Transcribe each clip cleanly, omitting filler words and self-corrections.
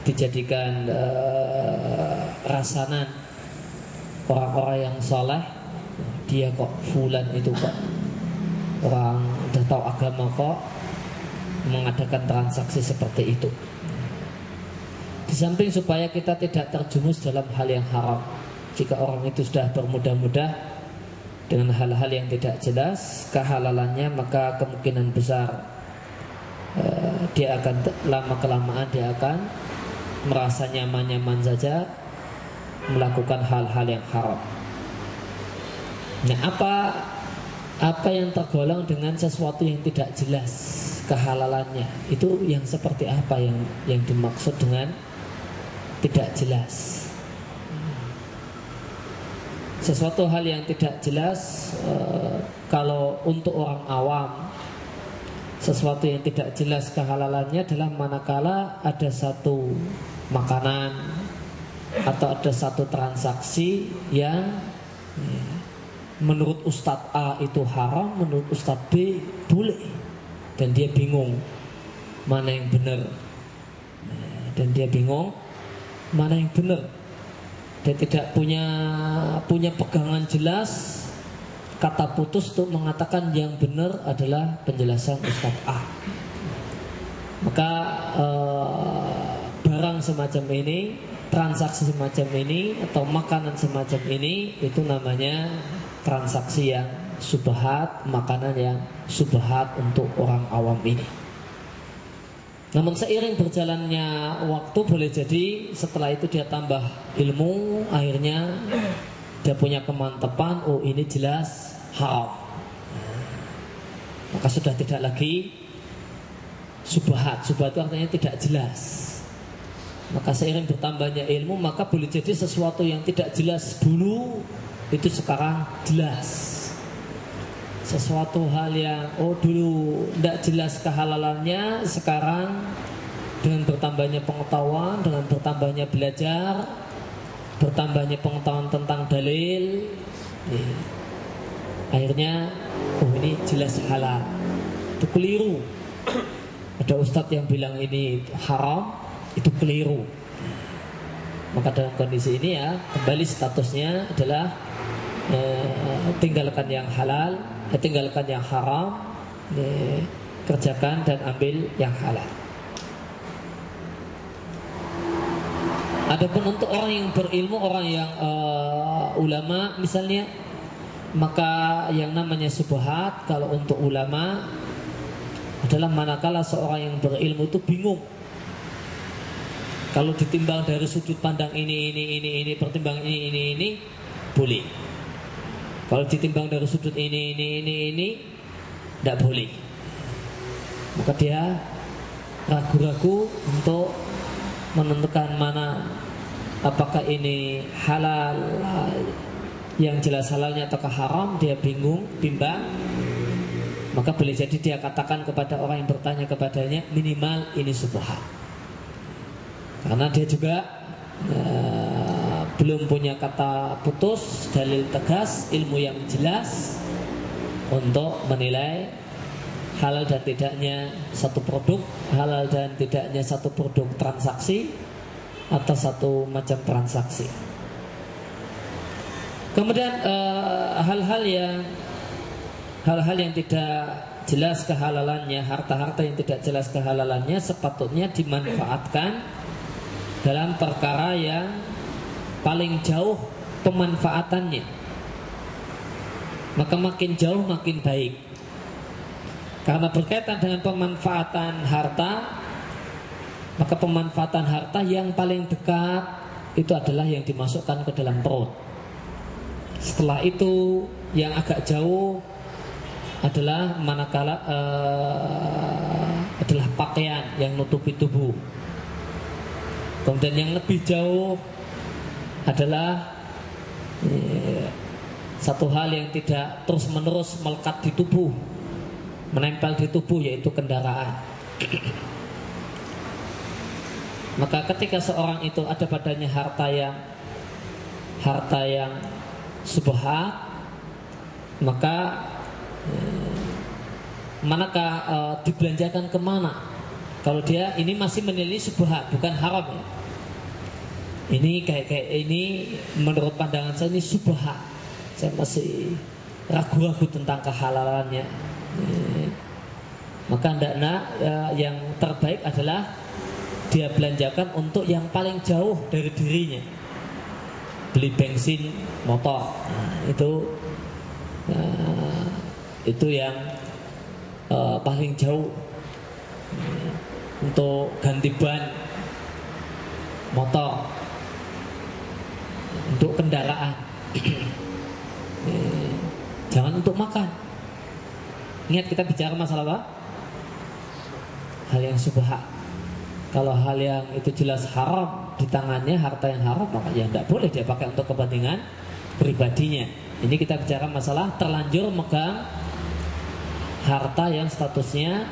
dijadikan rasanan orang-orang yang soleh. Dia kok fulan itu kok orang udah tahu agama kok mengadakan transaksi seperti itu. Di samping supaya kita tidak terjumus dalam hal yang haram. Jika orang itu sudah bermudah-mudah dengan hal-hal yang tidak jelas kehalalannya, maka kemungkinan besar dia akan lama-kelamaan dia akan merasa nyaman-nyaman saja melakukan hal-hal yang haram. Nah, apa yang tergolong dengan sesuatu yang tidak jelas kehalalannya, itu yang seperti apa yang dimaksud dengan tidak jelas? Sesuatu hal yang tidak jelas, kalau untuk orang awam, sesuatu yang tidak jelas kehalalannya adalah manakala ada satu makanan atau ada satu transaksi yang menurut Ustadz A itu haram, menurut Ustadz B boleh, dan dia bingung mana yang benar, dan dia bingung mana yang benar. Dia tidak punya pegangan jelas, kata putus untuk mengatakan yang benar adalah penjelasan Ustadz A. Maka barang semacam ini, transaksi semacam ini, atau makanan semacam ini, itu namanya transaksi yang subhat, makanan yang subhat untuk orang awam ini. Namun seiring berjalannya waktu, boleh jadi setelah itu dia tambah ilmu, akhirnya dia punya kemantapan, oh ini jelas haram, maka sudah tidak lagi subhat. Subhat itu artinya tidak jelas. Maka seiring bertambahnya ilmu, maka boleh jadi sesuatu yang tidak jelas dulu itu sekarang jelas. Sesuatu hal yang dulu tidak jelas kehalalannya, sekarang dengan bertambahnya pengetahuan, dengan bertambahnya belajar, bertambahnya pengetahuan tentang dalil, akhirnya ini jelas halal. Itu keliru. Ada ustadz yang bilang ini haram, itu keliru. Maka dalam kondisi ini ya, kembali statusnya adalah tinggalkan yang halal, tinggalkan yang haram, kerjakan dan ambil yang halal. Adapun untuk orang yang berilmu, orang yang ulama misalnya, maka yang namanya subhat kalau untuk ulama adalah manakala seorang yang berilmu itu bingung. Kalau ditimbang dari sudut pandang ini, pertimbang ini, boleh. Kalau ditimbang dari sudut ini, tidak boleh. Maka dia ragu-ragu untuk menentukan mana, apakah ini halal, yang jelas halalnya ataukah haram. Dia bingung, bimbang. Maka boleh jadi dia katakan kepada orang yang bertanya kepadanya, minimal ini subhat. Karena dia juga belum punya kata putus, dalil tegas, ilmu yang jelas untuk menilai halal dan tidaknya satu produk, halal dan tidaknya satu produk transaksi atau satu macam transaksi. Kemudian hal-hal yang tidak jelas kehalalannya, harta-harta yang tidak jelas kehalalannya sepatutnya dimanfaatkan dalam perkara yang paling jauh pemanfaatannya. Maka makin jauh makin baik. Karena berkaitan dengan pemanfaatan harta, maka pemanfaatan harta yang paling dekat itu adalah yang dimasukkan ke dalam perut. Setelah itu yang agak jauh adalah manakala adalah pakaian yang nutupi tubuh. Kemudian yang lebih jauh adalah satu hal yang tidak terus-menerus melekat di tubuh, menempel di tubuh, yaitu kendaraan. Maka ketika seorang itu ada padanya harta yang subhat, maka manakah dibelanjakan kemana Kalau dia ini masih menilai subhat, bukan haram ya. Ini kayak ini menurut pandangan saya ini subhat. Saya masih ragu-ragu tentang kehalalannya. Maka hendaknya yang terbaik adalah dia belanjakan untuk yang paling jauh dari dirinya. Beli bensin motor, itu yang paling jauh. Untuk ganti ban motor, untuk kendaraan. Jangan untuk makan. Ingat, kita bicara masalah apa? Hal yang subhat. Kalau hal yang itu jelas haram di tangannya, harta yang haram, maka ya tidak boleh dia pakai untuk kepentingan pribadinya. Ini kita bicara masalah terlanjur megang harta yang statusnya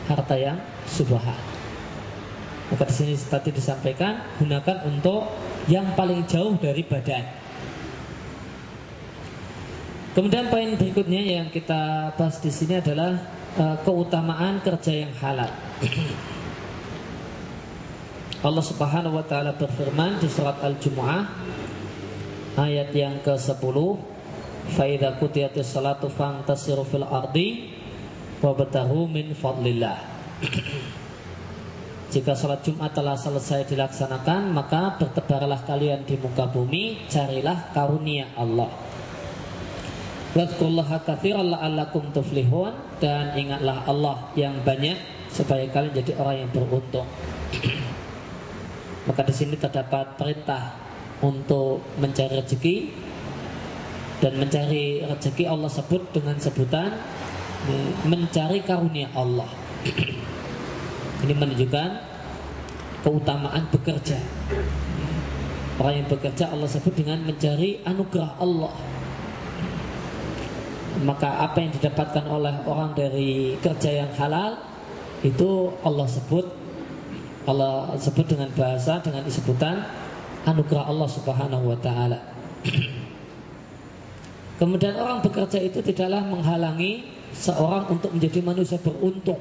harta yang subhat. Maka di sini tadi disampaikan gunakan untuk yang paling jauh dari badan. Kemudian poin berikutnya yang kita bahas di sini adalah keutamaan kerja yang halal. Allah Subhanahu wa taala berfirman di surat Al-Jumu'ah ayat yang ke-10, "Fa idza qutiyatis salatu fantasiru fil ardi wabtaghu min fadlillah." Jika salat Jumat telah selesai dilaksanakan, maka bertebarlah kalian di muka bumi, carilah karunia Allah. Wadhkurullaha katsiran la'allakum tuflihun, dan ingatlah Allah yang banyak supaya kalian jadi orang yang beruntung. Maka di sini terdapat perintah untuk mencari rezeki, dan mencari rezeki Allah sebut dengan sebutan mencari karunia Allah. Ini menunjukkan keutamaan bekerja. Orang yang bekerja Allah sebut dengan mencari anugerah Allah. Maka apa yang didapatkan oleh orang dari kerja yang halal itu Allah sebut dengan bahasa, dengan sebutan anugerah Allah Subhanahu wa taala. Kemudian orang bekerja itu tidaklah menghalangi seorang untuk menjadi manusia beruntung.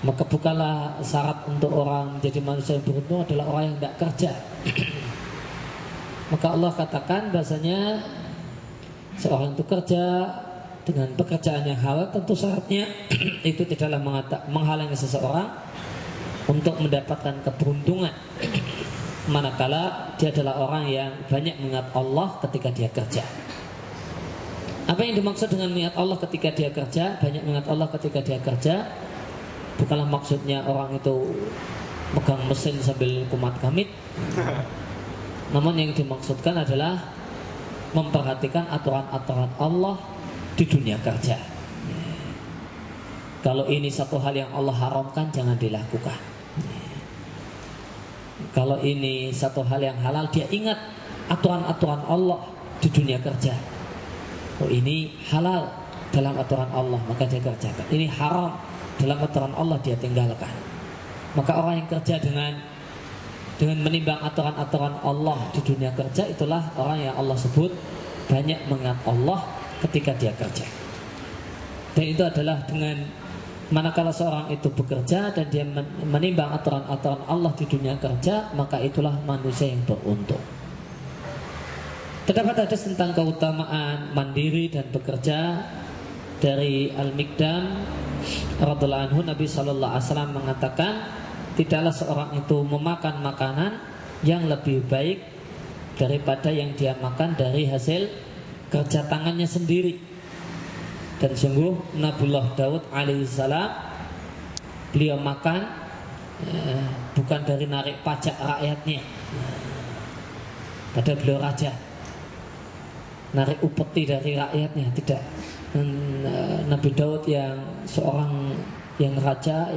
Maka bukanlah syarat untuk orang menjadi manusia yang beruntung adalah orang yang tidak kerja. Maka Allah katakan bahasanya seorang itu kerja dengan pekerjaan yang halal, tentu syaratnya itu tidaklah menghalangi seseorang untuk mendapatkan keberuntungan, manakala dia adalah orang yang banyak mengingat Allah ketika dia kerja. Apa yang dimaksud dengan mengingat Allah ketika dia kerja, banyak mengingat Allah ketika dia kerja, bukanlah maksudnya orang itu megang mesin sambil kumat kamit. Namun yang dimaksudkan adalah memperhatikan aturan-aturan Allah di dunia kerja. Kalau ini satu hal yang Allah haramkan, jangan dilakukan. Kalau ini satu hal yang halal, dia ingat aturan-aturan Allah di dunia kerja. Oh, ini halal dalam aturan Allah, maka dia kerjakan. Ini haram dalam aturan Allah, dia tinggalkan. Maka orang yang kerja dengan menimbang aturan-aturan Allah di dunia kerja, itulah orang yang Allah sebut banyak mengingat Allah ketika dia kerja. Dan itu adalah dengan manakala seorang itu bekerja dan dia menimbang aturan-aturan Allah di dunia kerja, maka itulah manusia yang beruntung. Terdapat hadis tentang keutamaan mandiri dan bekerja dari Al-Miqdam radhiyallahu anhu. Nabi sallallahu alaihi wasallam mengatakan, tidaklah seorang itu memakan makanan yang lebih baik daripada yang dia makan dari hasil kerja tangannya sendiri. Dan sungguh Nabiullah Daud alaihissalam, beliau makan bukan dari narik pajak rakyatnya, padahal beliau raja, narik upeti dari rakyatnya, tidak. Dan Nabi Daud yang seorang yang raja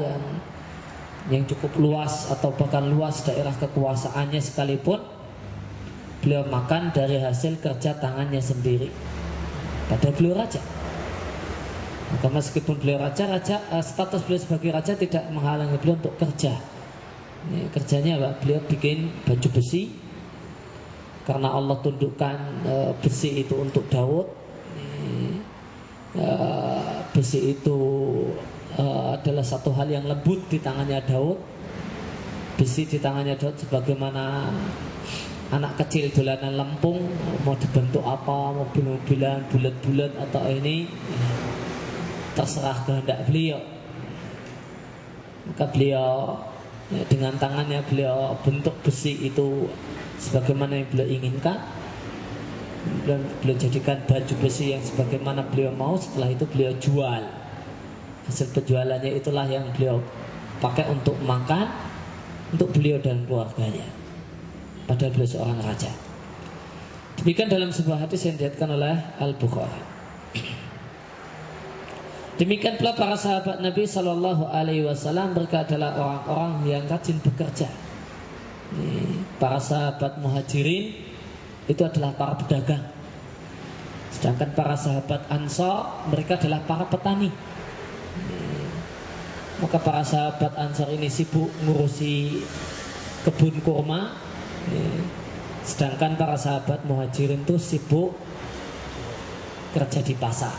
yang cukup luas atau bahkan luas daerah kekuasaannya sekalipun, beliau makan dari hasil kerja tangannya sendiri, padahal beliau raja. Maka meskipun beliau raja, status beliau sebagai raja tidak menghalangi beliau untuk kerja. Ini kerjanya apa? Beliau bikin baju besi, karena Allah tundukkan besi itu untuk Daud. Besi itu adalah satu hal yang lembut di tangannya Daud. Besi di tangannya Daud sebagaimana anak kecil dolanan lempung, mau dibentuk apa, mobil-mobilan, bulat-bulat atau ini, terserah kehendak beliau. Maka beliau dengan tangannya beliau bentuk besi itu sebagaimana yang beliau inginkan. Dan beliau jadikan baju besi yang sebagaimana beliau mau. Setelah itu beliau jual. Hasil penjualannya itulah yang beliau pakai untuk makan, untuk beliau dan keluarganya. Padahal beliau seorang raja. Demikian dalam sebuah hadis yang diriwayatkan oleh Al-Bukhari. Demikian pula para sahabat Nabi Sallallahu Alaihi Wasallam, mereka adalah orang-orang yang rajin bekerja. Para sahabat Muhajirin itu adalah para pedagang. Sedangkan para sahabat Ansar, mereka adalah para petani. Maka para sahabat Ansar ini sibuk ngurusi kebun kurma, sedangkan para sahabat Muhajirin itu sibuk kerja di pasar.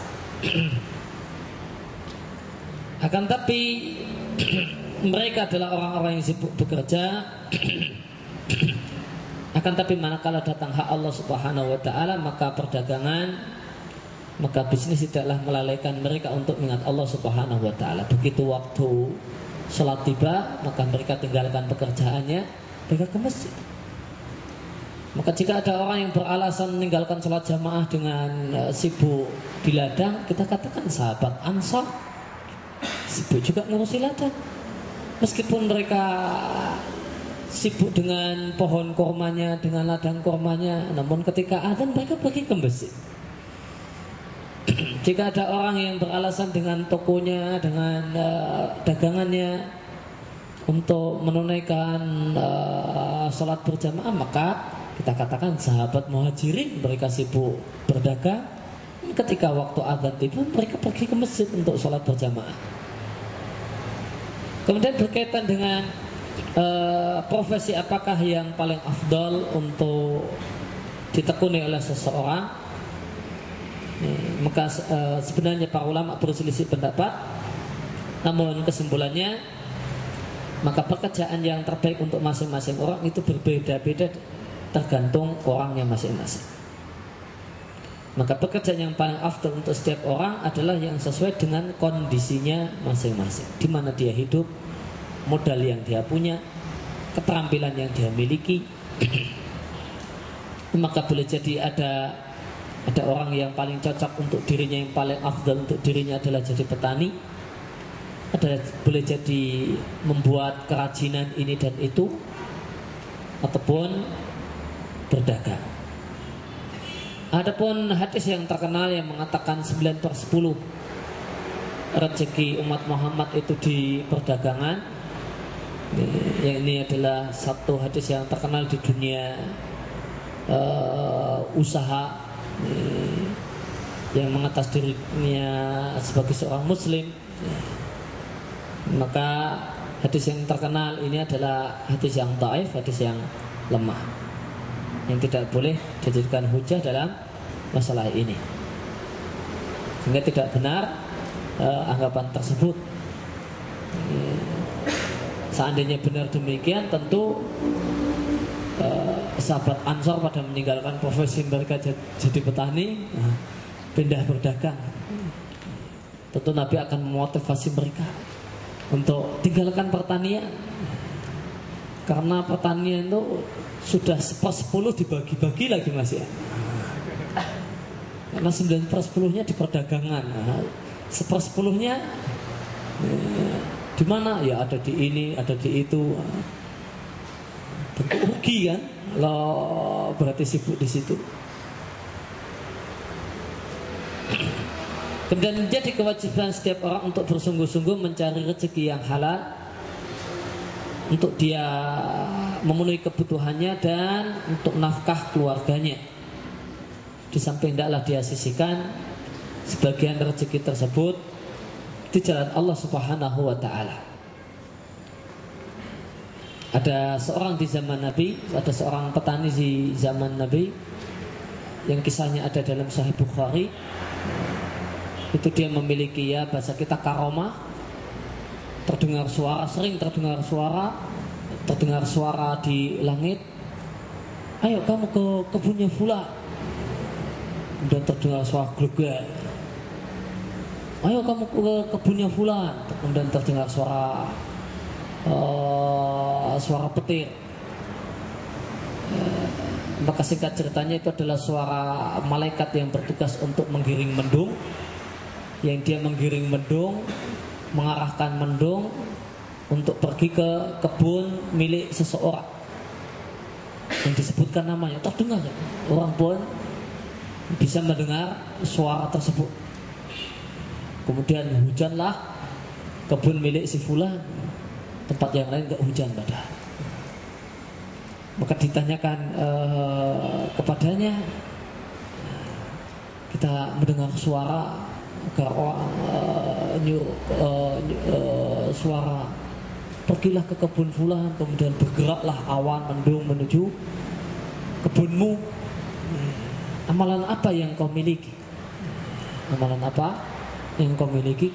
Akan tapi mereka adalah orang-orang yang sibuk bekerja. Akan tapi manakala datang hak Allah Subhanahu wa taala, maka perdagangan, maka bisnis tidaklah melalaikan mereka untuk mengingat Allah Subhanahu wa taala. Begitu waktu salat tiba, maka mereka tinggalkan pekerjaannya, mereka ke masjid. Maka jika ada orang yang beralasan meninggalkan salat jamaah dengan sibuk di ladang, kita katakan sahabat Ansar sibuk juga ngurusi ladang. Meskipun mereka sibuk dengan pohon kormanya, dengan ladang kormanya, namun ketika adzan mereka pergi ke masjid. Jika ada orang yang beralasan dengan tokonya, dengan dagangannya untuk menunaikan sholat berjamaah, maka kita katakan sahabat Muhajirin mereka sibuk berdagang. Ketika waktu adzan tiba, mereka pergi ke masjid untuk sholat berjamaah. Kemudian berkaitan dengan profesi apakah yang paling afdal untuk ditekuni oleh seseorang, maka sebenarnya para ulama berselisih pendapat. Namun kesimpulannya, maka pekerjaan yang terbaik untuk masing-masing orang itu berbeda-beda tergantung orangnya masing-masing. Maka pekerjaan yang paling afdal untuk setiap orang adalah yang sesuai dengan kondisinya masing-masing, di mana dia hidup, modal yang dia punya, keterampilan yang dia miliki. Maka boleh jadi ada orang yang paling cocok untuk dirinya, yang paling afdal untuk dirinya adalah jadi petani. Boleh jadi membuat kerajinan ini dan itu, ataupun berdagang. Adapun hadis yang terkenal yang mengatakan 9/10 rezeki umat Muhammad itu di perdagangan, yang ini adalah satu hadis yang terkenal di dunia usaha, yang mengatas dirinya sebagai seorang muslim. Maka hadis yang terkenal ini adalah hadis yang dhaif, hadis yang lemah, yang tidak boleh dijadikan hujah dalam masalah ini. Sehingga tidak benar anggapan tersebut. Seandainya benar demikian, tentu sahabat Ansor pada meninggalkan profesi mereka jadi petani, pindah berdagang. Tentu Nabi akan memotivasi mereka untuk tinggalkan pertanian, karena pertanian itu sudah 1/10 dibagi-bagi lagi mas ya. Karena 9/10-nya di perdagangan, 1/10-nya di mana? Ya ada di ini, ada di itu. Tentu rugi kan, lo berarti sibuk di situ. Kemudian menjadi kewajiban setiap orang untuk bersungguh-sungguh mencari rezeki yang halal, untuk dia memenuhi kebutuhannya dan untuk nafkah keluarganya. Di samping tidaklah dia sisihkan sebagian rezeki tersebut di jalan Allah Subhanahu wa ta'ala. Ada seorang di zaman Nabi, ada seorang petani di zaman Nabi yang kisahnya ada dalam Sahih Bukhari. Itu dia memiliki, ya bahasa kita, karomah, sering terdengar suara di langit, ayo kamu ke kebunnya fulan. Kemudian terdengar suara gelegar, ayo kamu ke kebunnya fulan. Kemudian terdengar suara petir. Maka singkat ceritanya itu adalah suara malaikat yang bertugas untuk menggiring mendung, yang dia menggiring mendung, mengarahkan mendung untuk pergi ke kebun milik seseorang yang disebutkan namanya. Terdengar, orang pun bisa mendengar suara tersebut. Kemudian hujanlah kebun milik si fulan, tempat yang lain gak hujan padahal. Maka ditanyakan kepadanya, kita mendengar suara suara, pergilah ke kebun fulan. Kemudian bergeraklah awan mendung menuju kebunmu. Amalan apa yang kau miliki? Amalan apa yang kau miliki?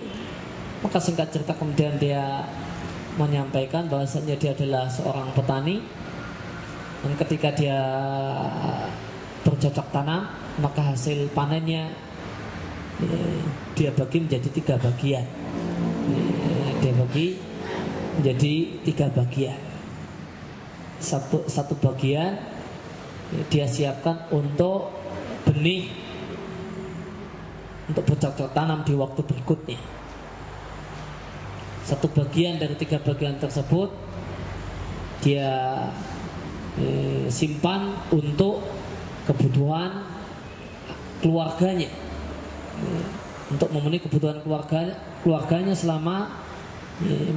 Maka singkat cerita kemudian dia menyampaikan bahwasanya dia adalah seorang petani, dan ketika dia bercocok tanam, maka hasil panennya dia bagi menjadi 3 bagian. Dia bagi menjadi 3 bagian. Satu bagian dia siapkan untuk benih, untuk bercocok tanam di waktu berikutnya. Satu bagian dari 3 bagian tersebut dia simpan untuk kebutuhan keluarganya, untuk memenuhi kebutuhan keluarganya selama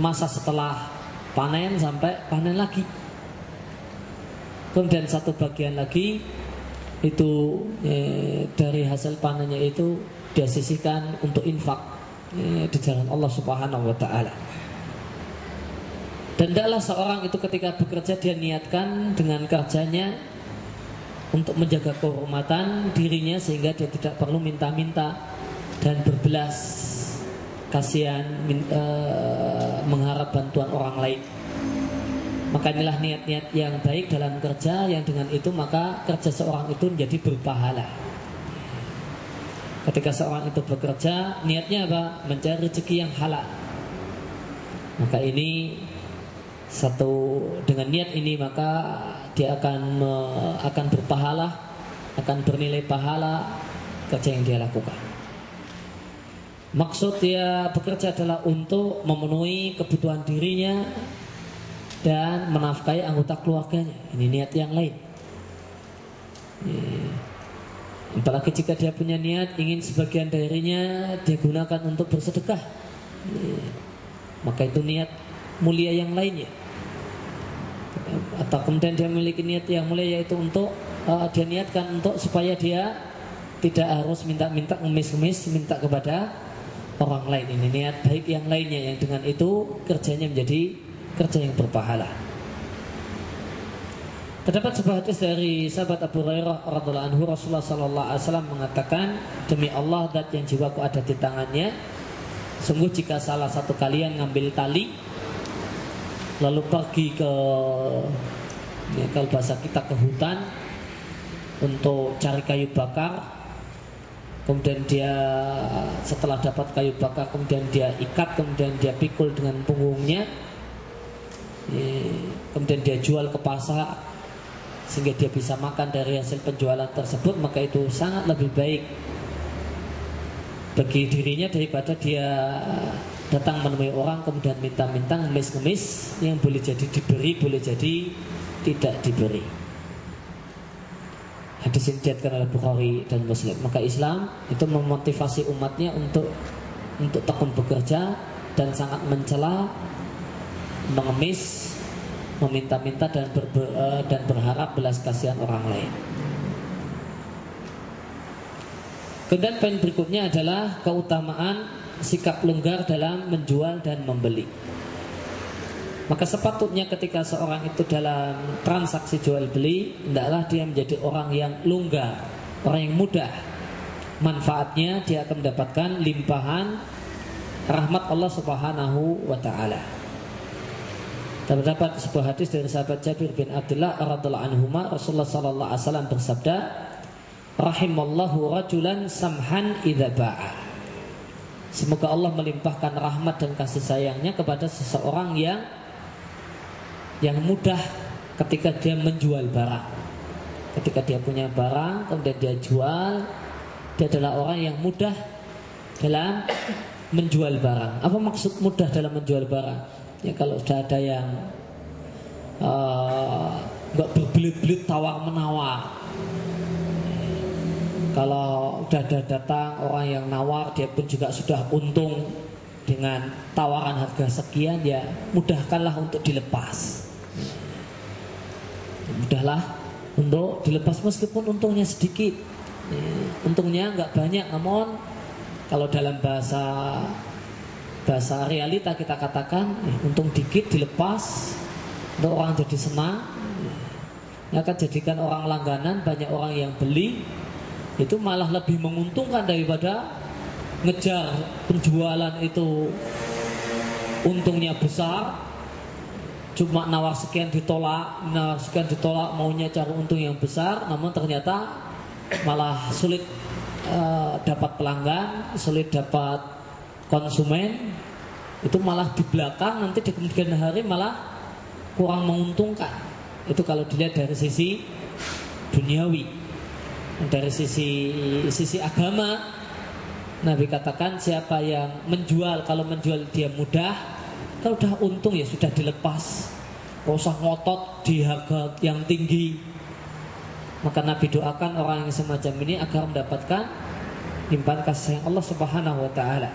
masa setelah panen sampai panen lagi. Kemudian satu bagian lagi itu dari hasil panennya itu dia sisihkan untuk infak di jalan Allah Subhanahu wa taala. Dan tidaklah seorang itu ketika bekerja dia niatkan dengan kerjanya untuk menjaga kehormatan dirinya, sehingga dia tidak perlu minta-minta dan berbelas kasihan mengharap bantuan orang lain. Maka inilah niat-niat yang baik dalam kerja, yang dengan itu maka kerja seorang itu menjadi berpahala. Ketika seorang itu bekerja, niatnya apa? Mencari rezeki yang halal. Maka ini dengan niat ini maka dia akan berpahala, akan bernilai pahala kerja yang dia lakukan. Maksud dia bekerja adalah untuk memenuhi kebutuhan dirinya dan menafkahi anggota keluarganya. Ini niat yang lain. Apalagi jika dia punya niat ingin sebagian darinya dia gunakan untuk bersedekah, maka itu niat mulia yang lainnya. Atau kemudian dia memiliki niat yang mulia, yaitu untuk dia niatkan untuk supaya dia tidak harus minta-minta, ngemis-ngemis minta kepada orang lain. Ini niat baik yang lainnya, yang dengan itu kerjanya menjadi kerja yang berpahala. Terdapat sebuah hadis dari sahabat Abu Hurairah radhiyallahu anhu, Rasulullah sallallahu alaihi wasallam mengatakan, demi Allah zat yang jiwaku ada di tangannya, sungguh jika salah satu kalian ngambil tali lalu pergi kalau bahasa kita ke hutan untuk cari kayu bakar, kemudian dia setelah dapat kayu bakar kemudian dia ikat, kemudian dia pikul dengan punggungnya, kemudian dia jual ke pasar sehingga dia bisa makan dari hasil penjualan tersebut, maka itu sangat lebih baik bagi dirinya daripada dia datang menemui orang kemudian minta-minta, ngemis-ngemis, yang boleh jadi diberi, boleh jadi tidak diberi. Hadis ini diriwayatkan oleh Bukhari dan Muslim. Maka Islam itu memotivasi umatnya untuk tekun bekerja dan sangat mencela mengemis, meminta-minta dan berharap belas kasihan orang lain. Kemudian poin berikutnya adalah keutamaan sikap longgar dalam menjual dan membeli. Maka sepatutnya ketika seorang itu dalam transaksi jual beli, hendaklah dia menjadi orang yang longgar, orang yang mudah. Manfaatnya dia akan mendapatkan limpahan rahmat Allah Subhanahu wa taala. Terdapat sebuah hadis dari sahabat Jabir bin Abdullah radhiyallahu anhuma, Rasulullah sallallahu alaihi wasallam bersabda, rahimallahu rajulan samhan idza ba'a. Semoga Allah melimpahkan rahmat dan kasih sayangnya kepada seseorang yang mudah ketika dia menjual barang. Ketika dia punya barang kemudian dia jual, dia adalah orang yang mudah dalam menjual barang. Apa maksud mudah dalam menjual barang? Ya kalau sudah ada yang nggak berbelit-belit tawar menawar. Kalau sudah ada datang orang yang nawar, dia pun juga sudah untung dengan tawaran harga sekian, ya mudahkanlah untuk dilepas. Mudahlah untuk dilepas meskipun untungnya sedikit. Untungnya nggak banyak, namun kalau dalam bahasa realita kita katakan untung dikit dilepas untuk orang jadi senang, yang akan jadikan orang langganan, banyak orang yang beli, itu malah lebih menguntungkan daripada ngejar penjualan itu untungnya besar, cuma nawar sekian ditolak, maunya cari untung yang besar, namun ternyata malah sulit dapat pelanggan, sulit dapat konsumen. Itu malah di belakang nanti di kemudian hari malah kurang menguntungkan. Itu kalau dilihat dari sisi duniawi. Dari sisi agama, Nabi katakan siapa yang menjual, kalau menjual dia mudah, kalau udah untung ya sudah dilepas, gak usah ngotot di harga yang tinggi. Maka Nabi doakan orang yang semacam ini agar mendapatkan limpahan kasih sayang Allah Subhanahu wa taala.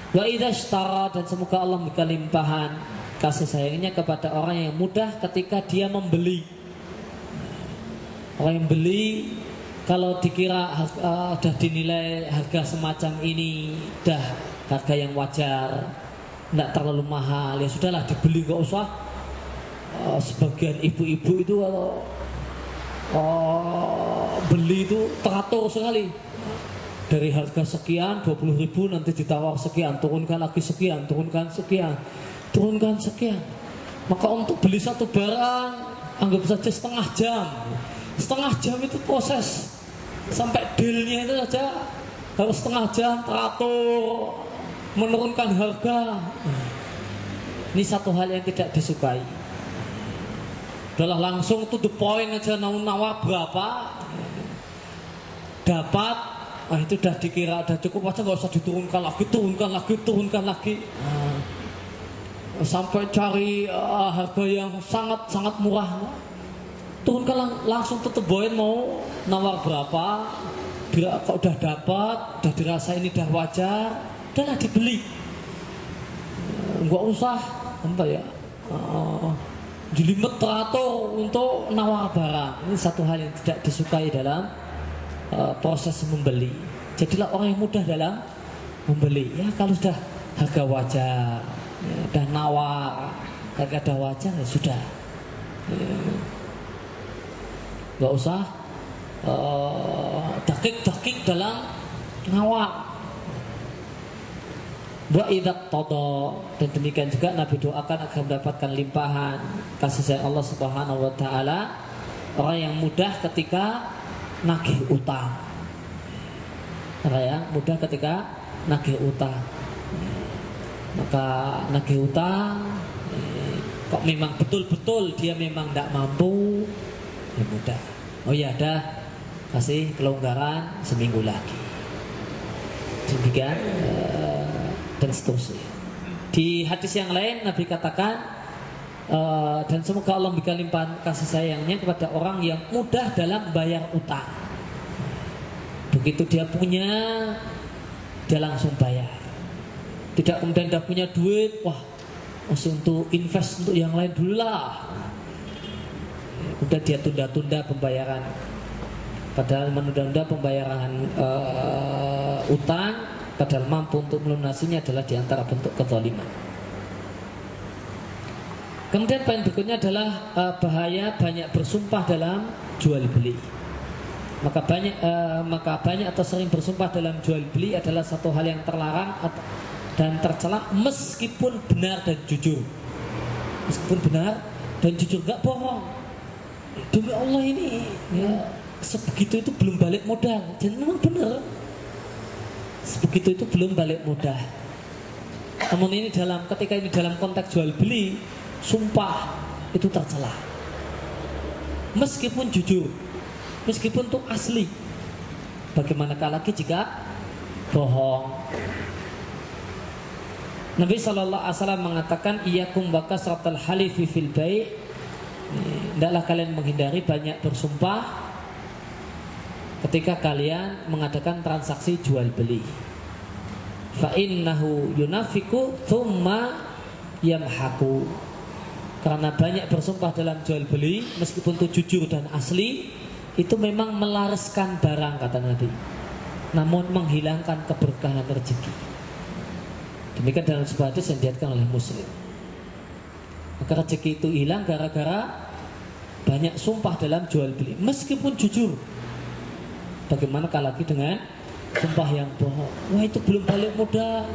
Wa idza ishtara, dan semoga Allah memberikan limpahan kasih sayangnya kepada orang yang mudah ketika dia membeli. Orang yang beli, kalau dikira sudah dinilai harga semacam ini dah harga yang wajar, tidak terlalu mahal, ya sudahlah dibeli, gak usah. Sebagian ibu-ibu itu kalau beli itu teratur sekali. Dari harga sekian 20.000 nanti ditawar sekian, turunkan lagi sekian, turunkan sekian. Maka untuk beli satu barang anggap saja setengah jam itu proses. Sampai dealnya itu saja harus setengah jam, teratur, menurunkan harga. Ini satu hal yang tidak disukai. Adalah langsung to the point aja, nawar berapa dapat, itu udah dikira udah cukup aja, nggak usah diturunkan lagi. Sampai cari harga yang sangat murah, turunkan langsung to the point, mau nawar berapa, kalau udah dapat, udah dirasa ini udah wajar, udahlah dibeli, nggak usah jelimet teratur untuk nawar barang. Ini satu hal yang tidak disukai dalam proses membeli. Jadilah orang yang mudah dalam membeli. Ya kalau sudah harga wajar, ya, udah nawar, harga wajar, ya sudah. Gak usah dakik dalam nawar. Wa idza qada, dan demikian juga Nabi doakan agar mendapatkan limpahan kasih sayang Allah Subhanahu wa taala orang yang mudah ketika nagih utang. Orang yang mudah ketika nagih utang. Maka nagih utang kok memang betul-betul dia memang tidak mampu, ya mudah. Oh ya dah, kasih kelonggaran seminggu lagi. Demikian dan seterusnya. Di hadis yang lain Nabi katakan dan semoga Allah memberikan limpahan kasih sayangnya kepada orang yang mudah dalam bayar utang. Begitu dia punya, dia langsung bayar. Tidak kemudian dia punya duit, wah masih untuk invest untuk yang lain dulu lah. Kemudian dia tunda-tunda pembayaran. Padahal menunda-nunda pembayaran utang, padahal mampu untuk melunasinya adalah diantara bentuk kezaliman. Kemudian poin berikutnya adalah bahaya banyak bersumpah dalam jual beli. Maka banyak atau sering bersumpah dalam jual beli adalah satu hal yang terlarang dan tercela meskipun benar dan jujur. Meskipun benar dan jujur, gak bohong. Demi Allah ini ya, sebegitu itu belum balik modal. Dan memang benar, sebegitu itu belum balik modal. Namun ini ketika ini dalam konteks jual beli, sumpah itu tercela. Meskipun jujur, meskipun itu asli. Bagaimanakah lagi jika bohong? Nabi SAW mengatakan, iyyakum wa kasratal halifi fil bai'. Hendaklah kalian menghindari banyak bersumpah ketika kalian mengadakan transaksi jual beli. Fa innahu yunafiku thumma yamhaku. Karena banyak bersumpah dalam jual beli, meskipun itu jujur dan asli, itu memang melariskan barang, kata Nabi, namun menghilangkan keberkahan rezeki. Demikian dalam sebuah hadis yang diriwayatkan oleh Muslim. Maka rezeki itu hilang gara-gara banyak sumpah dalam jual beli, meskipun jujur. Bagaimana kalau lagi dengan sumpah yang bohong? Wah, itu belum balik modal,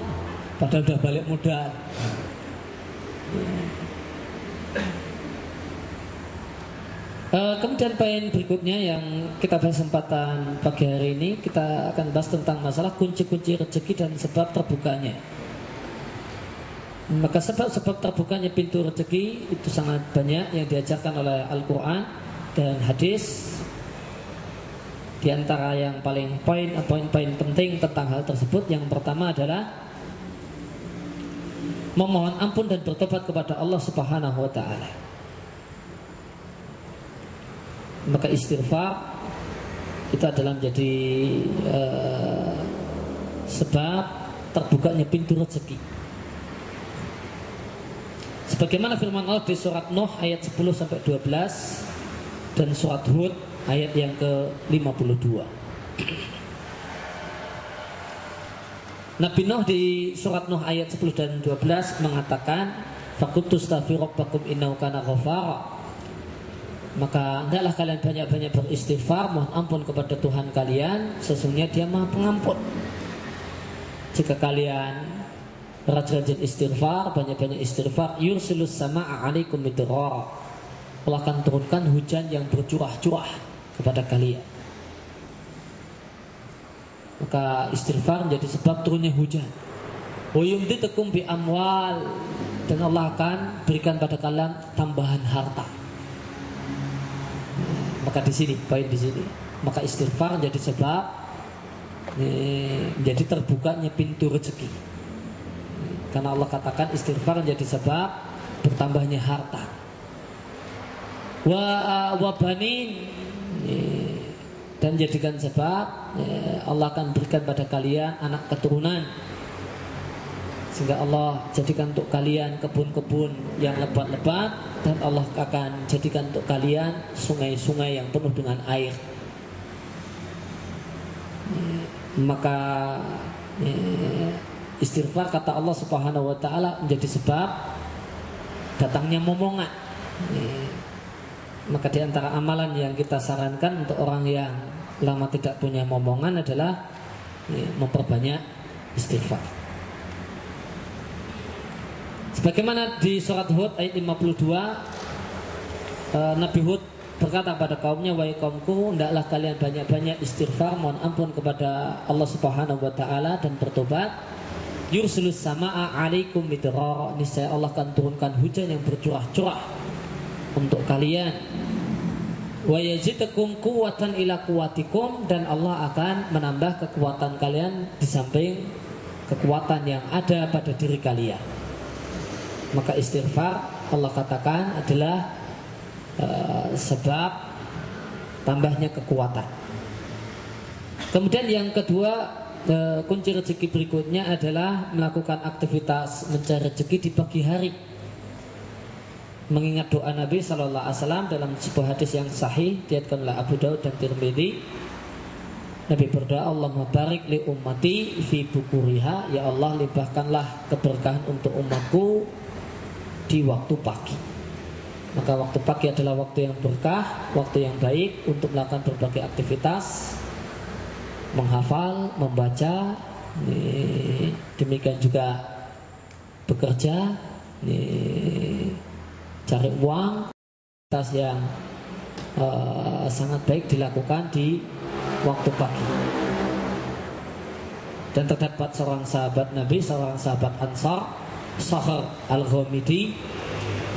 padahal udah balik modal. Kemudian poin berikutnya yang kita bahas kesempatan pagi hari ini, kita akan bahas tentang masalah kunci-kunci rezeki dan sebab terbukanya. Maka sebab-sebab terbukanya pintu rezeki itu sangat banyak yang diajarkan oleh Al-Quran dan hadis. Di antara yang paling poin-poin penting tentang hal tersebut, yang pertama adalah memohon ampun dan bertobat kepada Allah Subhanahu wa ta'ala. Maka istighfar itu adalah menjadi sebab terbukanya pintu rezeki. Sebagaimana firman Allah di surat Nuh ayat 10-12 dan surat Hud ayat yang ke-52. Nabi Nuh di surat Nuh ayat 10 dan 12 mengatakan, faqultu astaghfiru rabbakum innahu kana ghafara. Maka hendaklah kalian banyak-banyak beristighfar, mohon ampun kepada Tuhan kalian, sesungguhnya Dia Maha Pengampun. Jika kalian rajin istighfar, banyak-banyak istighfar, yursilus samaa'a 'alaikum midrara. Allah akan turunkan hujan yang bercurah-curah kepada kalian. Maka istighfar menjadi sebab turunnya hujan. Wa yumditukum bi amwal, dan Allah akan berikan pada kalian tambahan harta. Maka di sini, poin di sini, maka istighfar menjadi sebab menjadi terbukanya pintu rezeki. Karena Allah katakan istighfar menjadi sebab bertambahnya harta. Wa banin, dan jadikan sebab Allah akan berikan pada kalian anak keturunan, sehingga Allah jadikan untuk kalian kebun-kebun yang lebat-lebat, dan Allah akan jadikan untuk kalian sungai-sungai yang penuh dengan air. Maka istighfar, kata Allah Subhanahu wa ta'ala, menjadi sebab datangnya momongan. Maka di antara amalan yang kita sarankan untuk orang yang lama tidak punya momongan adalah memperbanyak istighfar. Sebagaimana di surat Hud ayat 52, Nabi Hud berkata pada kaumnya, wahai kaumku, hendaklah kalian banyak-banyak istighfar, mohon ampun kepada Allah Subhanahu wa ta'ala dan bertobat. Yursilus samaa'a 'alaikum midrara, niscaya Allah akan turunkan hujan yang bercurah-curah untuk kalian. Wa yazidukum quwwatan ila quwwatikum, dan Allah akan menambah kekuatan kalian di samping kekuatan yang ada pada diri kalian. Maka istighfar, Allah katakan, adalah sebab tambahnya kekuatan. Kemudian yang kedua, kunci rezeki berikutnya adalah melakukan aktivitas mencari rezeki di pagi hari. Mengingat doa Nabi SAW dalam sebuah hadis yang sahih diriwayatkan oleh Abu Daud dan Tirmidzi, Nabi berdoa, Allahumma barik li ummati fi bukuriha, ya Allah limpahkanlah keberkahan untuk umatku di waktu pagi. Maka waktu pagi adalah waktu yang berkah, waktu yang baik untuk melakukan berbagai aktivitas, menghafal, membaca, demikian juga bekerja, cari uang, tas yang sangat baik dilakukan di waktu pagi. Dan terdapat seorang sahabat Nabi, seorang sahabat Ansar, Sahr Al-Ghamidi,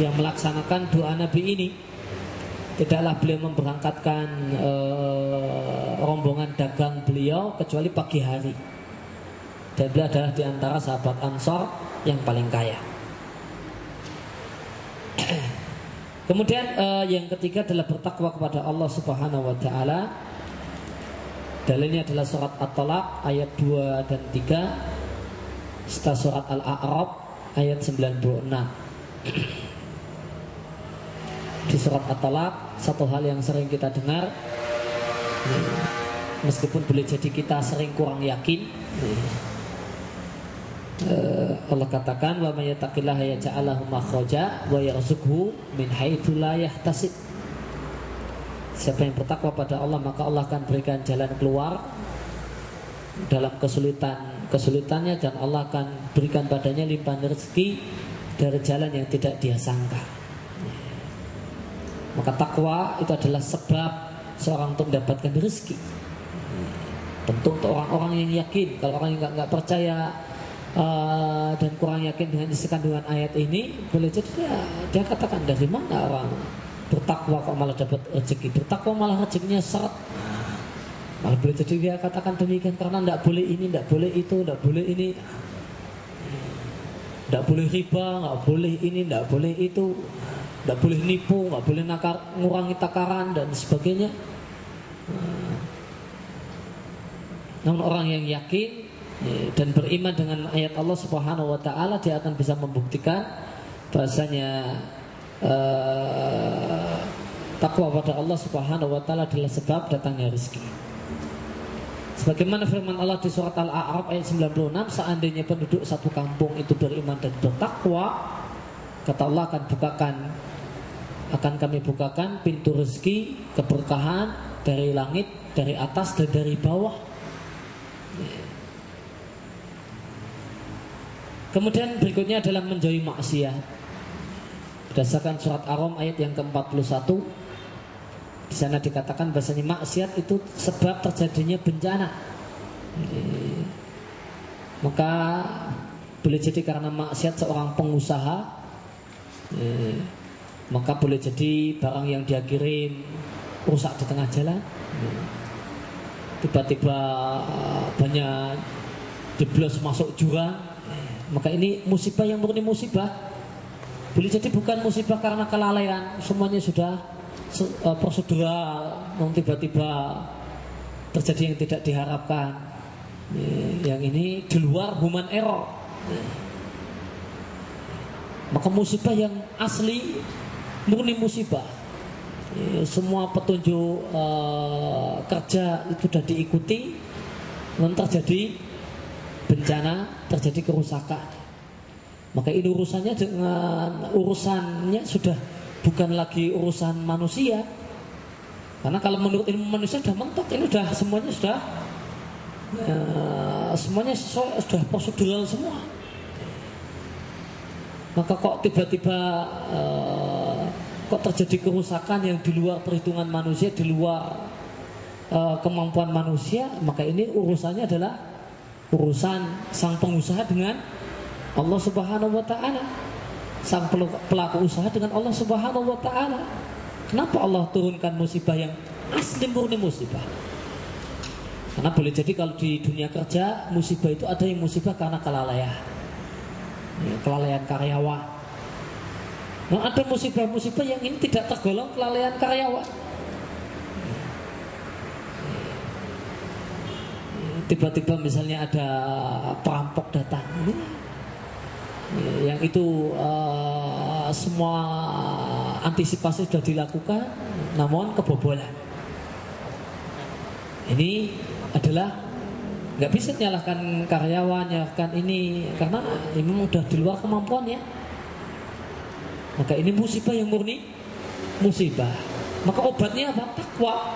yang melaksanakan doa Nabi ini. Tidaklah beliau memberangkatkan rombongan dagang beliau kecuali pagi hari. Dan beliau adalah di antara sahabat Ansar yang paling kaya. Kemudian yang ketiga adalah bertakwa kepada Allah Subhanahu wa taala. Dalilnya adalah surat At-Talaq ayat 2 dan 3 serta surat Al-A'raf ayat 96. Di surat At-Talaq, satu hal yang sering kita dengar, meskipun boleh jadi kita sering kurang yakin, Allah katakan, wa may yattaqillaha yaj'al lahu makhraja wa yarzuqhu min haitsu la yahtasib. Siapa yang bertakwa pada Allah, maka Allah akan berikan jalan keluar dalam kesulitannya, dan Allah akan berikan padanya limpahan rezeki dari jalan yang tidak dia sangka. Maka takwa itu adalah sebab seorang untuk mendapatkan rezeki. Tentu untuk orang-orang yang yakin. Kalau orang yang nggak percaya dan kurang yakin dengan isi kandungan ayat ini, boleh jadi dia katakan, dari mana orang bertakwa kok malah dapat rezeki, bertakwa malah rezekinya seret. Malah boleh jadi dia katakan demikian karena tidak boleh ini, tidak boleh itu, tidak boleh ini, tidak boleh riba, tidak boleh ini, tidak boleh itu, tidak boleh nipu, tidak boleh ngurangi takaran dan sebagainya. Namun orang yang yakin dan beriman dengan ayat Allah Subhanahu wa taala, dia akan bisa membuktikan bahasanya takwa pada Allah Subhanahu wa taala adalah sebab datangnya rezeki. Sebagaimana firman Allah di surat Al-A'raf ayat 96, seandainya penduduk satu kampung itu beriman dan bertakwa, kata Allah akan kami bukakan pintu rezeki, keberkahan dari langit, dari atas dan dari bawah. Kemudian berikutnya adalah menjauhi maksiat. Berdasarkan surat Ar-Rum ayat yang ke-41, di sana dikatakan bahasanya maksiat itu sebab terjadinya bencana. Maka boleh jadi karena maksiat seorang pengusaha, maka boleh jadi barang yang dia kirim rusak di tengah jalan, tiba-tiba banyak jeblos masuk jurang, maka ini musibah yang murni musibah. Boleh jadi bukan musibah karena kelalaian, semuanya sudah prosedural, tiba-tiba terjadi yang tidak diharapkan. Yang ini di luar human error. Maka musibah yang asli murni musibah. Semua petunjuk kerja itu sudah diikuti, dan terjadi bencana, terjadi kerusakan. Maka ini urusannya sudah bukan lagi urusan manusia. Karena kalau menurut ilmu manusia sudah mentok, ini sudah semuanya semuanya sudah prosedural semua. Maka kok tiba-tiba kok terjadi kerusakan yang di luar perhitungan manusia, di luar kemampuan manusia, maka ini urusannya adalah urusan sang pengusaha dengan Allah Subhanahu wa taala, sang pelaku usaha dengan Allah Subhanahu wa taala. Kenapa Allah turunkan musibah yang asli murni musibah? Karena boleh jadi kalau di dunia kerja musibah itu ada yang musibah karena kelalaian karyawan. Nah, ada musibah-musibah yang ini tidak tergolong kelalaian karyawan. Tiba-tiba misalnya ada perampok datang, yang itu semua antisipasi sudah dilakukan, namun kebobolan. Ini adalah nggak bisa menyalahkan karyawan, menyalahkan ini, karena ini sudah di luar kemampuannya. Maka ini musibah yang murni musibah. Maka obatnya apa? Takwa.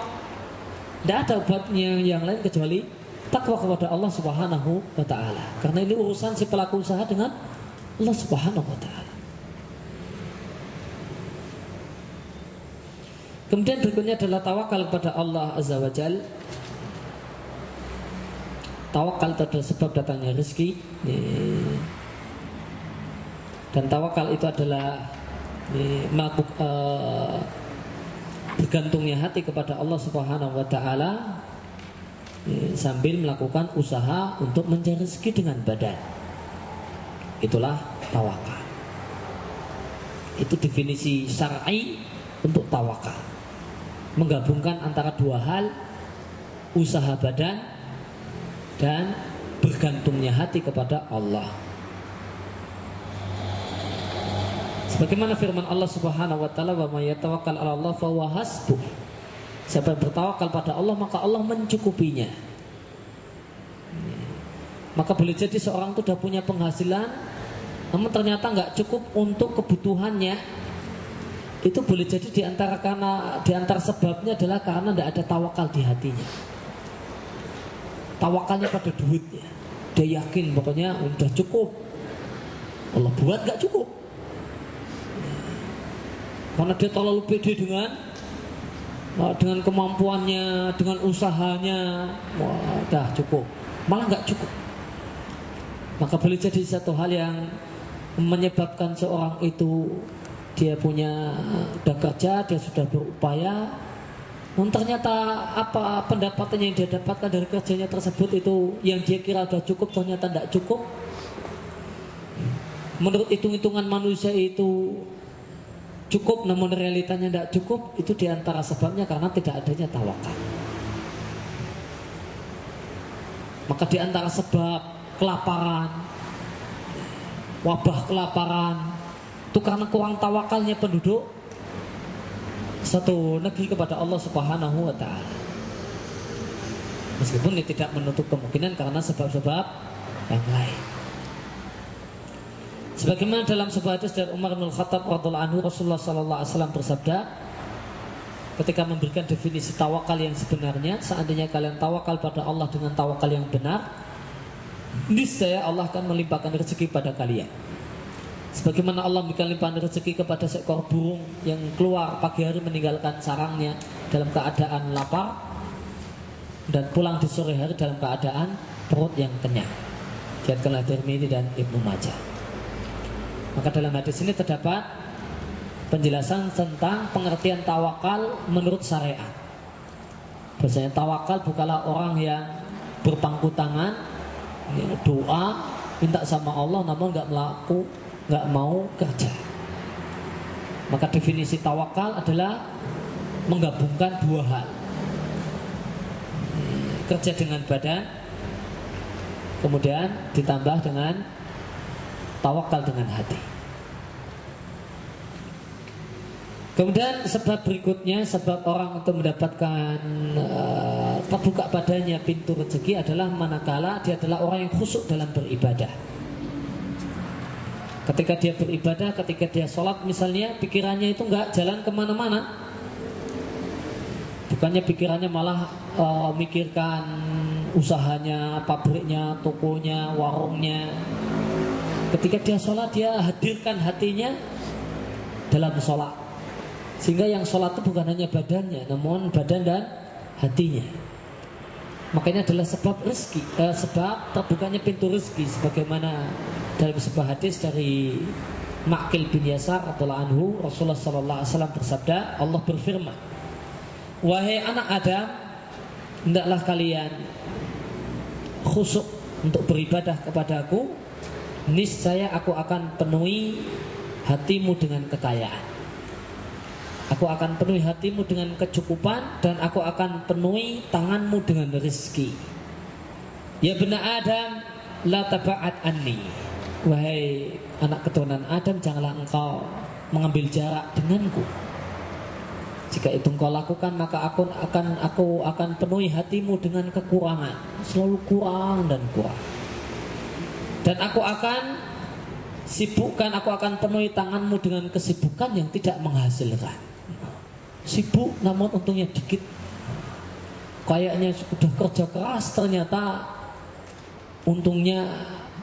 Tidak ada obatnya yang lain kecuali takwa kepada Allah Subhanahu wa taala. Karena ini urusan si pelaku usaha dengan Allah Subhanahu wa ta'ala. Kemudian berikutnya adalah tawakal kepada Allah Azza wa Jal. Tawakal itu adalah sebab datangnya rezeki. Dan tawakal itu adalah bergantungnya hati kepada Allah Subhanahu wa ta'ala sambil melakukan usaha untuk mencari rezeki dengan badan. Itulah tawakal. Itu definisi syar'i untuk tawakal. Menggabungkan antara dua hal, usaha badan dan bergantungnya hati kepada Allah. Sebagaimana firman Allah Subhanahu wa taala, "Wa may yatawakkal 'ala Allah fa huwa hasbuh." Siapa yang bertawakal pada Allah, maka Allah mencukupinya. Maka boleh jadi seorang itu sudah punya penghasilan, namun ternyata nggak cukup untuk kebutuhannya. Itu boleh jadi di antara sebabnya adalah karena tidak ada tawakal di hatinya. Tawakalnya pada duitnya. Dia yakin pokoknya udah cukup. Allah buat nggak cukup. Karena dia terlalu pede dengan kemampuannya, dengan usahanya, wah, dah cukup. Malah nggak cukup. Maka boleh jadi satu hal yang menyebabkan seorang itu dia udah kerja, dia sudah berupaya, namun ternyata apa pendapatan yang dia dapatkan dari kerjanya tersebut itu yang dia kira sudah cukup ternyata tidak cukup. Menurut hitung-hitungan manusia itu cukup, namun realitanya tidak cukup. Itu diantara sebabnya karena tidak adanya tawakal. Maka diantara sebab kelaparan, wabah kelaparan, itu karena kurang tawakalnya penduduk satu negeri kepada Allah Subhanahu wa ta'ala. Meskipun ini tidak menutup kemungkinan karena sebab-sebab yang lain. Sebagaimana dalam sebuah hadis dari Umar bin Khattab radhiyallahu anhu, Rasulullah sallallahu alaihi wasallam bersabda ketika memberikan definisi tawakal yang sebenarnya, seandainya kalian tawakal pada Allah dengan tawakal yang benar, niscaya Allah akan melimpahkan rezeki pada kalian. Sebagaimana Allah memberikan limpahan rezeki kepada seekor burung yang keluar pagi hari meninggalkan sarangnya dalam keadaan lapar dan pulang di sore hari dalam keadaan perut yang kenyang. Diriwayatkan Tirmidzi dan Ibnu Majah. Maka dalam hadis ini terdapat penjelasan tentang pengertian tawakal menurut syariat. Biasanya tawakal bukanlah orang yang berpangku tangan, doa, minta sama Allah namun nggak mau kerja. Maka definisi tawakal adalah menggabungkan dua hal, kerja dengan badan, kemudian ditambah dengan tawakal dengan hati. Kemudian sebab berikutnya, sebab orang untuk mendapatkan terbuka padanya pintu rezeki adalah manakala dia adalah orang yang khusyuk dalam beribadah. Ketika dia beribadah, ketika dia sholat misalnya, pikirannya itu nggak jalan kemana-mana. Bukannya pikirannya malah mikirkan usahanya, pabriknya, tokonya, warungnya. Ketika dia sholat, dia hadirkan hatinya dalam sholat. Sehingga yang sholat itu bukan hanya badannya, namun badan dan hatinya. Makanya adalah sebab rezeki, sebab terbukanya pintu rezeki. Sebagaimana dalam sebuah hadis dari Ma'qil bin Yasar radhiyallahu anhu, Rasulullah sallallahu alaihi wasallam bersabda, Allah berfirman, "Wahai anak Adam, hendaklah kalian khusyuk untuk beribadah kepadaku, niscaya aku akan penuhi hatimu dengan kekayaan. Aku akan penuhi hatimu dengan kecukupan dan aku akan penuhi tanganmu dengan rezeki. Ya bena Adam, la taba'at anni." Wahai anak keturunan Adam, janganlah engkau mengambil jarak denganku. Jika itu engkau lakukan, maka aku akan penuhi hatimu dengan kekurangan, selalu kurang dan kurang. Dan aku akan penuhi tanganmu dengan kesibukan yang tidak menghasilkan. Sibuk namun untungnya dikit. Kayaknya sudah kerja keras, ternyata untungnya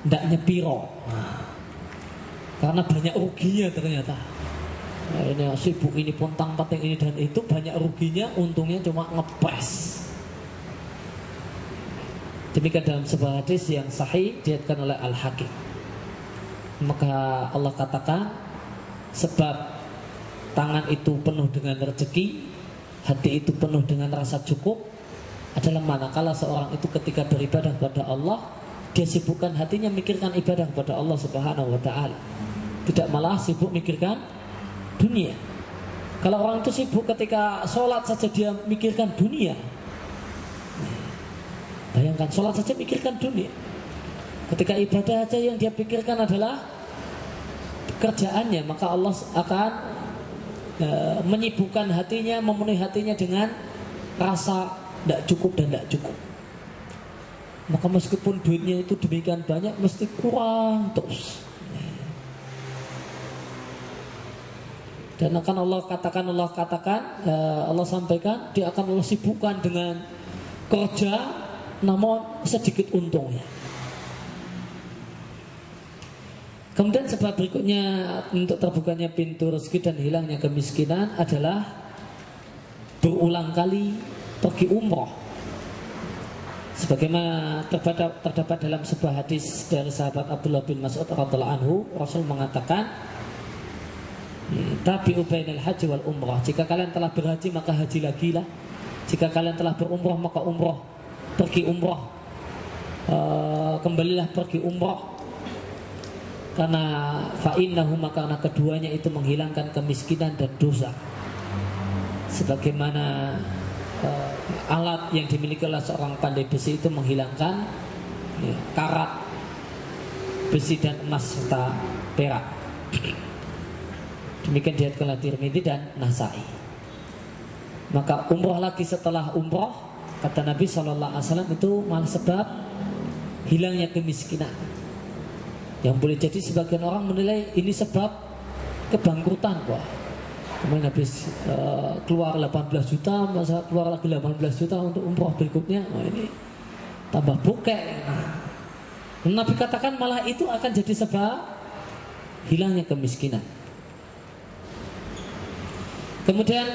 tidak nyepiro. karena banyak ruginya ternyata. Nah, ini sibuk ini pontang-panting ini dan itu banyak ruginya, untungnya cuma ngepres. Demikian dalam sebuah hadis yang sahih diriwayatkan oleh Al-Hakim. Maka Allah katakan, sebab tangan itu penuh dengan rezeki, hati itu penuh dengan rasa cukup, adalah manakala seorang itu ketika beribadah kepada Allah, dia sibukkan hatinya mikirkan ibadah kepada Allah Subhanahu wa ta'ala, tidak malah sibuk mikirkan dunia. Kalau orang itu sibuk ketika sholat saja dia mikirkan dunia, bayangkan sholat saja mikirkan dunia. Ketika ibadah saja yang dia pikirkan adalah pekerjaannya, maka Allah akan menyibukkan hatinya, memenuhi hatinya dengan rasa tidak cukup dan tidak cukup. Maka meskipun duitnya itu demikian banyak, mesti kurang terus. Dan akan Allah katakan, Allah sampaikan, dia akan Allah sibukkan dengan kerja, namun sedikit untungnya. Kemudian sebab berikutnya untuk terbukanya pintu rezeki dan hilangnya kemiskinan adalah berulang kali pergi umroh. Sebagaimana terdapat dalam sebuah hadis dari sahabat Abdullah bin Mas'ud radhiyallahu anhu, Rasul mengatakan, tabi'u bainal haji wal umrah. Jika kalian telah berhaji maka haji lagi lah. Jika kalian telah berumrah maka umrah. Pergi umrah, kembalilah pergi umrah. Karena fa'innahuma, karena keduanya itu menghilangkan kemiskinan dan dosa. Sebagaimana alat yang dimiliki oleh seorang pandai besi itu menghilangkan karat besi dan emas serta perak. Demikian diriwayatkan oleh Tirmidzi dan Nasai. Maka umroh lagi setelah umroh, kata Nabi SAW, itu malah sebab hilangnya kemiskinan. Yang boleh jadi sebagian orang menilai ini sebab kebangkrutan. Wah, kemarin habis keluar 18 juta, masa keluar lagi 18 juta untuk umroh berikutnya. Wah, ini tambah bokek. Nabi katakan malah itu akan jadi sebab hilangnya kemiskinan. Kemudian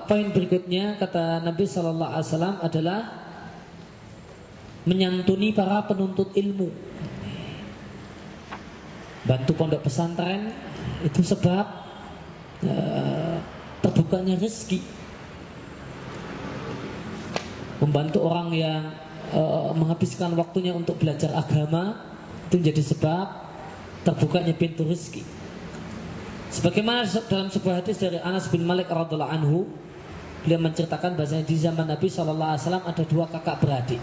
poin berikutnya kata Nabi SAW adalah menyantuni para penuntut ilmu. Bantu pondok pesantren itu sebab terbukanya rezeki. Membantu orang yang menghabiskan waktunya untuk belajar agama itu menjadi sebab terbukanya pintu rezeki. Sebagaimana dalam sebuah hadis dari Anas bin Malik radhiyallahu anhu, beliau menceritakan bahwasanya di zaman Nabi SAW ada dua kakak beradik.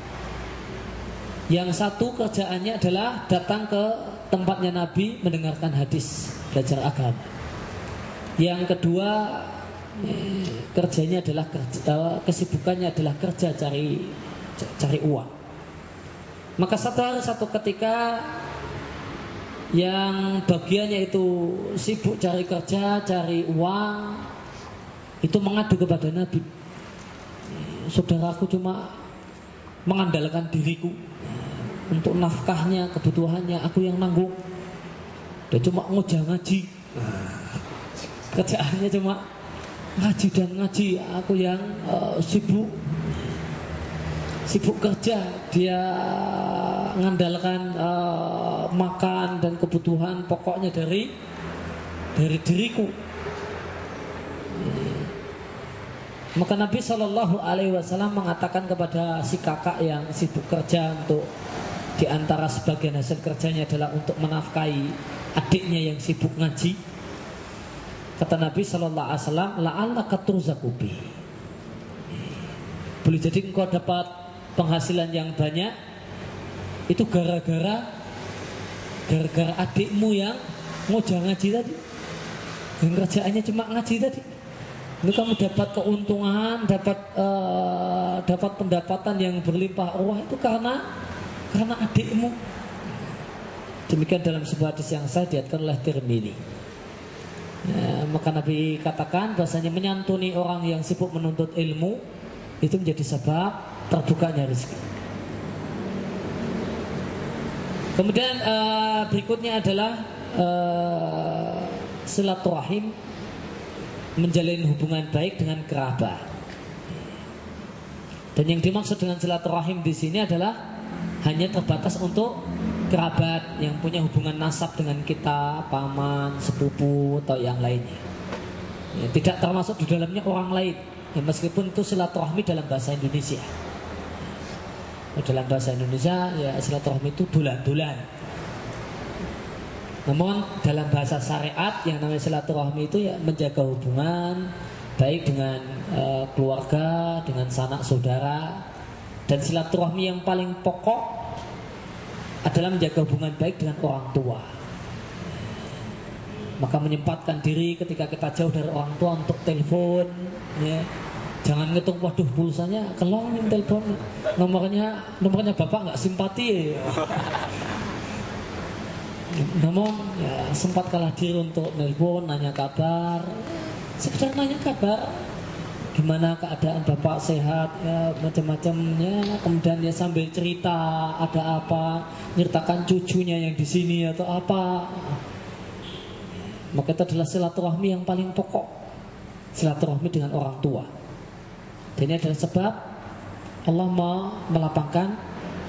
Yang satu kerjaannya adalah datang ke tempatnya Nabi mendengarkan hadis, belajar agama. Yang kedua kerjanya adalah kesibukannya adalah kerja cari uang. Maka satu hari satu ketika yang bagiannya itu sibuk cari kerja, cari uang, itu mengadu kepada Nabi, saudaraku cuma mengandalkan diriku untuk nafkahnya, kebutuhannya, aku yang nanggung. Dia cuma ngojah ngaji, kerjaannya cuma ngaji dan ngaji, aku yang sibuk kerja. Dia mengandalkan makan dan kebutuhan pokoknya dari diriku. Maka Nabi SAW mengatakan kepada si kakak yang sibuk kerja, untuk di antara sebagian hasil kerjanya adalah untuk menafkahi adiknya yang sibuk ngaji. Kata Nabi SAW, la'allaka turzaku bi. Boleh jadi engkau dapat penghasilan yang banyak itu gara-gara adikmu yang ngojah ngaji tadi, yang kerjaannya cuma ngaji tadi. Ini kamu dapat keuntungan, dapat pendapatan yang berlimpah ruah itu karena adikmu. Demikian dalam sebuah hadis yang sahih diriwayatkan oleh Tirmidzi. Maka Nabi katakan bahasanya menyantuni orang yang sibuk menuntut ilmu itu menjadi sebab terbukanya rezeki. Kemudian berikutnya adalah silaturahim, menjalin hubungan baik dengan kerabat. Dan yang dimaksud dengan silaturahim di sini adalah hanya terbatas untuk kerabat yang punya hubungan nasab dengan kita, paman, sepupu atau yang lainnya. Ya, tidak termasuk di dalamnya orang lain. Ya, meskipun itu silaturahmi dalam bahasa Indonesia. Dalam bahasa Indonesia ya silaturahmi itu bulan-bulan. Namun dalam bahasa syariat yang namanya silaturahmi itu ya menjaga hubungan baik dengan keluarga, dengan sanak saudara. Dan silaturahmi yang paling pokok adalah menjaga hubungan baik dengan orang tua. Maka menyempatkan diri ketika kita jauh dari orang tua untuk telepon, ya. Jangan ngitung, waduh pulsanya kelong nih telepon, nomornya bapak nggak simpati. Namun ya sempatkanlah diri untuk telepon, nanya kabar, sekedar nanya kabar, gimana keadaan bapak, sehat, ya macam-macamnya. Kemudian dia sambil cerita ada apa, nyertakan cucunya yang di sini atau apa. Maka itu adalah silaturahmi yang paling pokok, silaturahmi dengan orang tua. Dan ini adalah sebab Allah mau melapangkan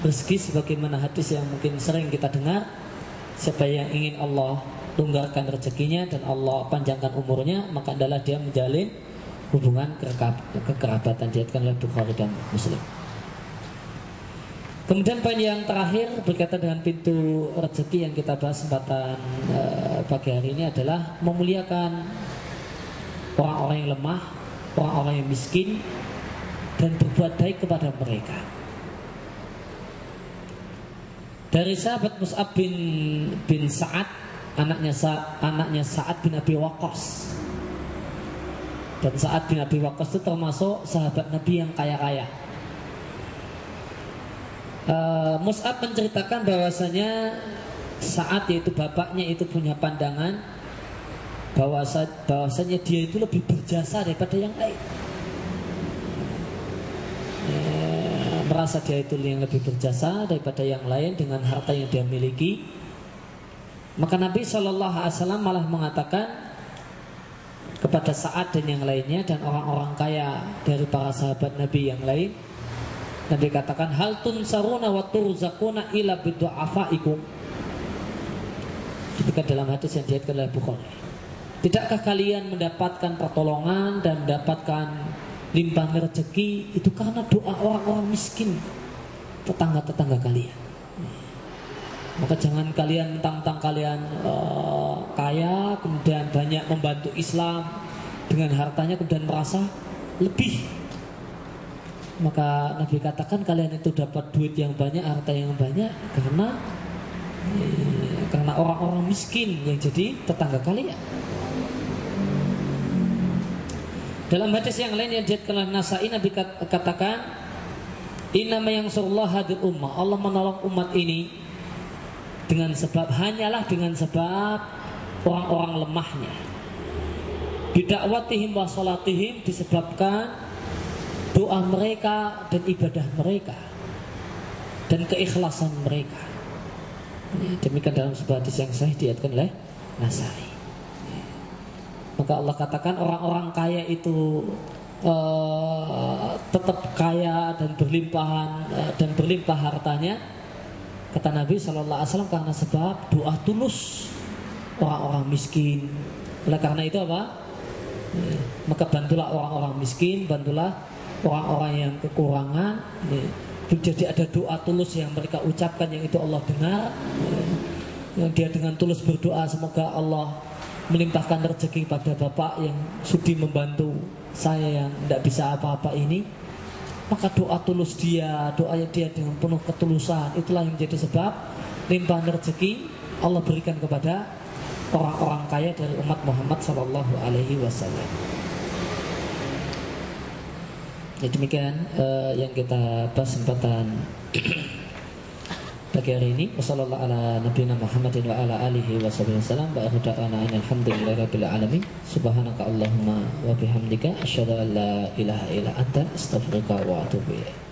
rezeki, sebagaimana hadis yang mungkin sering kita dengar. Siapa yang ingin Allah longgarkan rezekinya dan Allah panjangkan umurnya, maka adalah dia menjalin hubungan kekerabatan. Diatkan oleh Bukhari dan Muslim. Kemudian poin yang terakhir berkaitan dengan pintu rezeki yang kita bahas kesempatan pagi hari ini adalah memuliakan orang-orang yang lemah, orang-orang yang miskin, dan berbuat baik kepada mereka. Dari sahabat Mus'ab bin Sa'ad, anaknya Sa'ad bin Abi Waqqas. Dan Sa'ad bin Abi Waqqas itu termasuk sahabat Nabi yang kaya-kaya. Mus'ab menceritakan bahwasanya Sa'ad, yaitu bapaknya, itu punya pandangan bahwasanya dia itu lebih berjasa daripada yang lain. Merasa dia itu yang lebih berjasa daripada yang lain dengan harta yang dia miliki. Maka Nabi SAW malah mengatakan kepada Sa'ad dan yang lainnya dan orang-orang kaya dari para sahabat Nabi yang lain, Nabi katakan, hal tunsaruna wa turzaquna ila bidu'afaikum. Ketika dalam hadis yang diriwayatkan oleh Bukhari, tidakkah kalian mendapatkan pertolongan dan mendapatkan limpahan rezeki itu karena doa orang-orang miskin, tetangga-tetangga kalian. Maka jangan kalian mentang-mentang kalian kaya, kemudian banyak membantu Islam dengan hartanya, kemudian merasa lebih. Maka Nabi katakan kalian itu dapat duit yang banyak, harta yang banyak karena orang-orang miskin yang jadi tetangga kalian. Dalam hadis yang lain yang diriwayatkan oleh Nasa'i, Nabi katakan, innama yansurullah hadil ummah, Allah menolong umat ini hanyalah dengan sebab orang-orang lemahnya. Bidakwatihim wa salatihim, disebabkan doa mereka dan ibadah mereka dan keikhlasan mereka. Demikian dalam sebuah hadis yang sahih diriwayatkan oleh Nasa'i. Maka Allah katakan orang-orang kaya itu tetap kaya dan berlimpah hartanya, kata Nabi SAW, karena sebab doa tulus orang-orang miskin. Oleh karena itu apa? Maka bantulah orang-orang miskin, bantulah orang-orang yang kekurangan. Jadi ada doa tulus yang mereka ucapkan, yang itu Allah dengar. Yang dia dengan tulus berdoa, semoga Allah melimpahkan rezeki pada bapak yang sudi membantu saya yang tidak bisa apa-apa ini. Maka doa tulus dia, doanya dia dengan penuh ketulusan, itulah yang menjadi sebab limpahan rezeki Allah berikan kepada orang-orang kaya dari umat Muhammad SAW. Ya, demikian yang kita bahas kesempatan pagi hari ini. Wassallallahu ala nabiyina Muhammadin wa ala alihi wasallam. Wa akhiru da'wana alhamdulillahirabbil alamin. Subhanaka Allahumma wa bihamdika asyhadu an la ilaha illa anta astaghfiruka wa atubu ilaik.